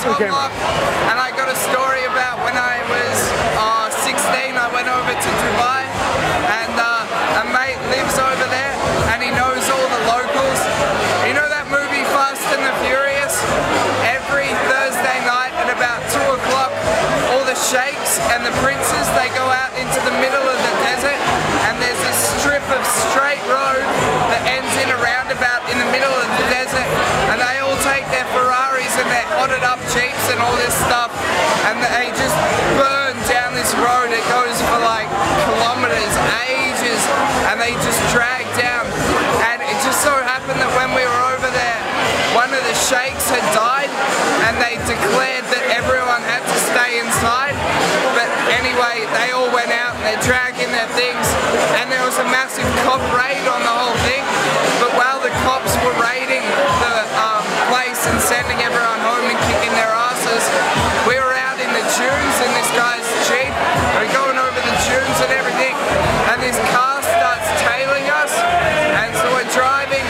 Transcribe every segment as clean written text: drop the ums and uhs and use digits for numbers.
Tom Lock, and I got a story about when I was 16. I went over to Dubai, and a mate lives over there, and he knows all the locals. You know that movie Fast and the Furious? Every Thursday night at about 2 o'clock, all the sheikhs and the princes, they go out into the middle of the desert, and there's this strip of straight road that ends in a roundabout in the middle of the desert, and they all take their Ferraris and their hotted up Jeeps and all this stuff, and they just burn down this road. It goes for like kilometers, ages, and they just drag down. And it just so happened that when we were over there, one of the sheikhs had died, and they declared that everyone had to stay inside. But anyway, they all went out and they're dragging their things, and there was a massive cop raid on the whole thing. But while the cops were raiding the place and sending everyone home and kicking their asses, we were out in the dunes in this guy's Jeep. We're going over the dunes and everything, and this car starts tailing us, and so we're driving,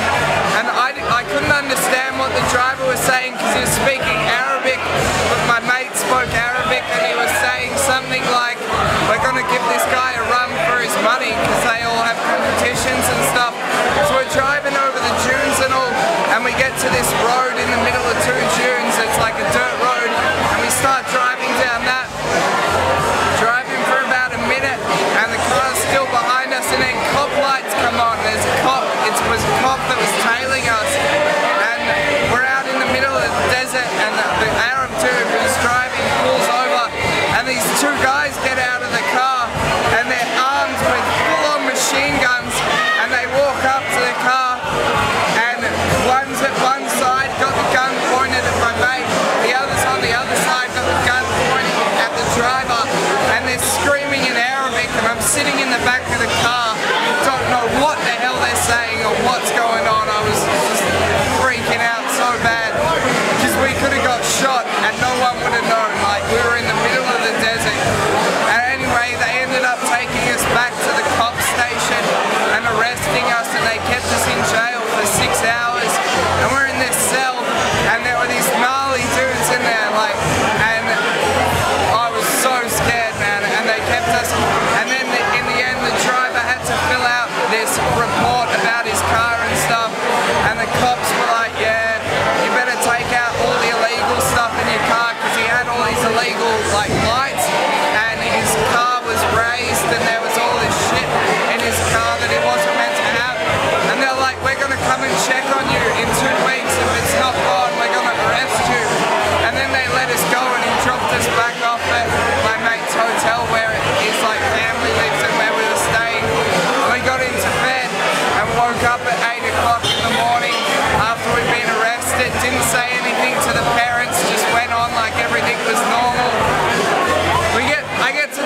and I couldn't understand what the driver was saying because he was speaking Arabic, but my mate spoke Arabic, and he was saying something like, we're going to give this guy a run for his money because they all have competitions and stuff. So we're driving over the dunes and all, and we get to this road in the middle of 2 dunes. It's like a dirt road, and we start driving down that, driving for about a minute, and the car's still behind us, and then cop lights come on. There's a cop, it was a cop that was tailing us, and we're out in the middle of the desert, and the Arab dude who's driving pulls over, and these 2 guys get out of the car, and they're armed with full-on machine guns, and they walk up to the car, and one's at one side, got the gun pointed at my mate, the other's on the other side, got the gun pointing at the driver, and they're screaming in Arabic, and I'm sitting in the back of the car, don't know what the hell they're saying or what's going on. I was just freaking out so bad, because we could have got shot and no one would have known, like we were in the middle of the desert. And anyway, they ended up taking us back to the cop station and arresting us, and they kept us in jail for 6 hours, and we're in this cell, and there were these gnarly dudes in there, like, and I was so scared, man, and they kept us, and then in the end the driver had to fill out this report about his car and stuff, and the cops were like, yeah, you better take out all the illegal stuff in your car, because he had all these illegal like lights, and his car was raised, and there was all this shit in his car that he wasn't meant to have, and they're like, we're going to come and check on you in 2 weeks. If it's not gone, we're going to arrest you. And then they let us go, and he dropped us back off at my mate's hotel where his like family lives and where we were staying. And we got into bed and woke up at 8 o'clock in the morning after we'd been arrested. Didn't say anything to the parents, just went on like everything was normal. I get to